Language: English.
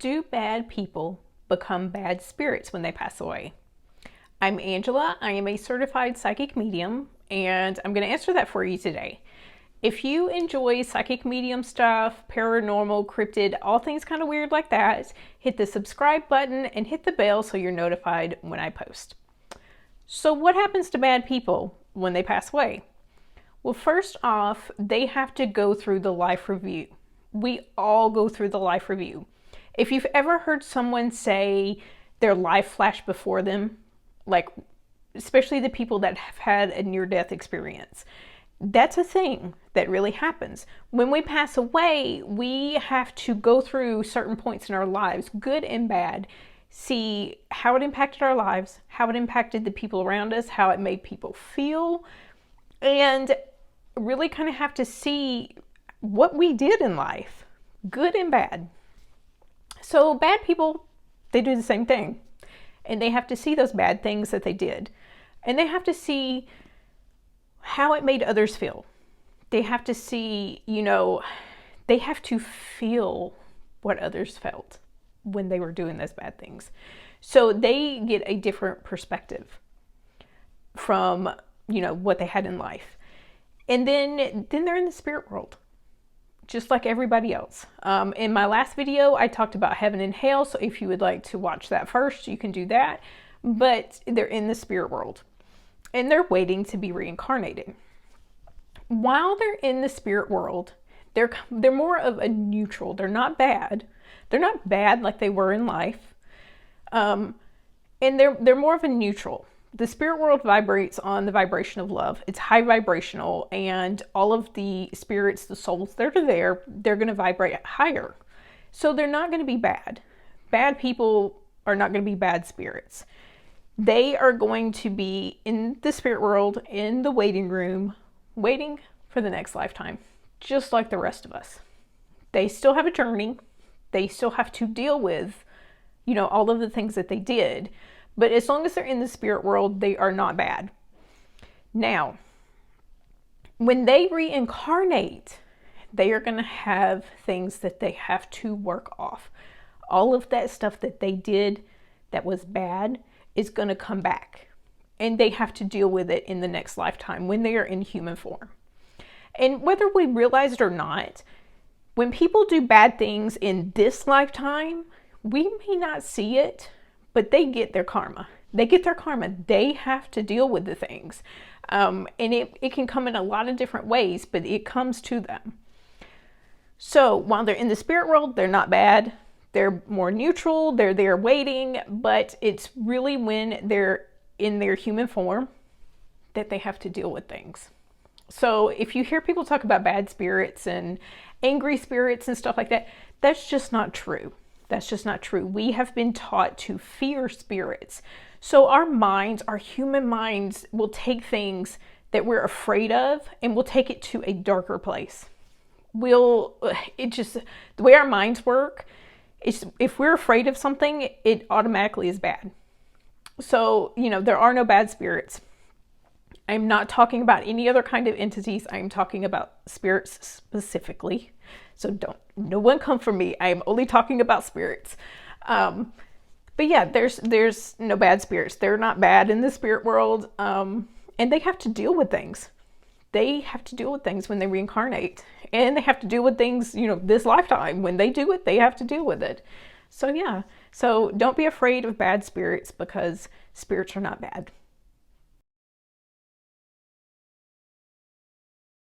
Do bad people become bad spirits when they pass away? I'm Angela. I am a certified psychic medium, and I'm going to answer that for you today. If you enjoy psychic medium stuff, paranormal, cryptid, all things kind of weird like that, hit the subscribe button and hit the bell so you're notified when I post. So what happens to bad people when they pass away? Well, first off, they have to go through the life review. We all go through the life review. If you've ever heard someone say their life flashed before them, like especially the people that have had a near-death experience, that's a thing that really happens. When we pass away, we have to go through certain points in our lives, good and bad, see how it impacted our lives, how it impacted the people around us, how it made people feel, and really kind of have to see what we did in life, good and bad. So bad people, they do the same thing. And they have to see those bad things that they did. And they have to see how it made others feel. They have to see, they have to feel what others felt when they were doing those bad things. So they get a different perspective from, what they had in life. And then they're in the spirit world, just like everybody else. In my last video, I talked about heaven and hell. So if you would like to watch that first, you can do that. But they're in the spirit world and they're waiting to be reincarnated. While they're in the spirit world, they're more of a neutral. They're not bad. They're not bad like they were in life. And they're more of a neutral. The spirit world vibrates on the vibration of love. It's high vibrational, and all of the spirits, the souls that are there, they're going to vibrate higher. So they're not going to be bad. Bad people are not going to be bad spirits. They are going to be in the spirit world, in the waiting room, waiting for the next lifetime, just like the rest of us. They still have a journey. They still have to deal with, all of the things that they did. But as long as they're in the spirit world, they are not bad. Now, when they reincarnate, they are going to have things that they have to work off. All of that stuff that they did that was bad is going to come back. And they have to deal with it in the next lifetime when they are in human form. And whether we realize it or not, when people do bad things in this lifetime, we may not see it, but they get their karma. They get their karma. They have to deal with the things. And it can come in a lot of different ways, but it comes to them. So while they're in the spirit world, they're not bad. They're more neutral. They're there waiting, but it's really when they're in their human form that they have to deal with things. So if you hear people talk about bad spirits and angry spirits and stuff like that, that's just not true. That's just not true. We have been taught to fear spirits. So our minds, our human minds, will take things that we're afraid of and we'll take it to a darker place. The way our minds work is if we're afraid of something, it automatically is bad. So, there are no bad spirits. I'm not talking about any other kind of entities. I'm talking about spirits specifically. So no one come for me. I am only talking about spirits. But yeah, there's no bad spirits. They're not bad in the spirit world. And they have to deal with things. They have to deal with things when they reincarnate. And they have to deal with things, this lifetime. When they do it, they have to deal with it. So yeah. So don't be afraid of bad spirits because spirits are not bad.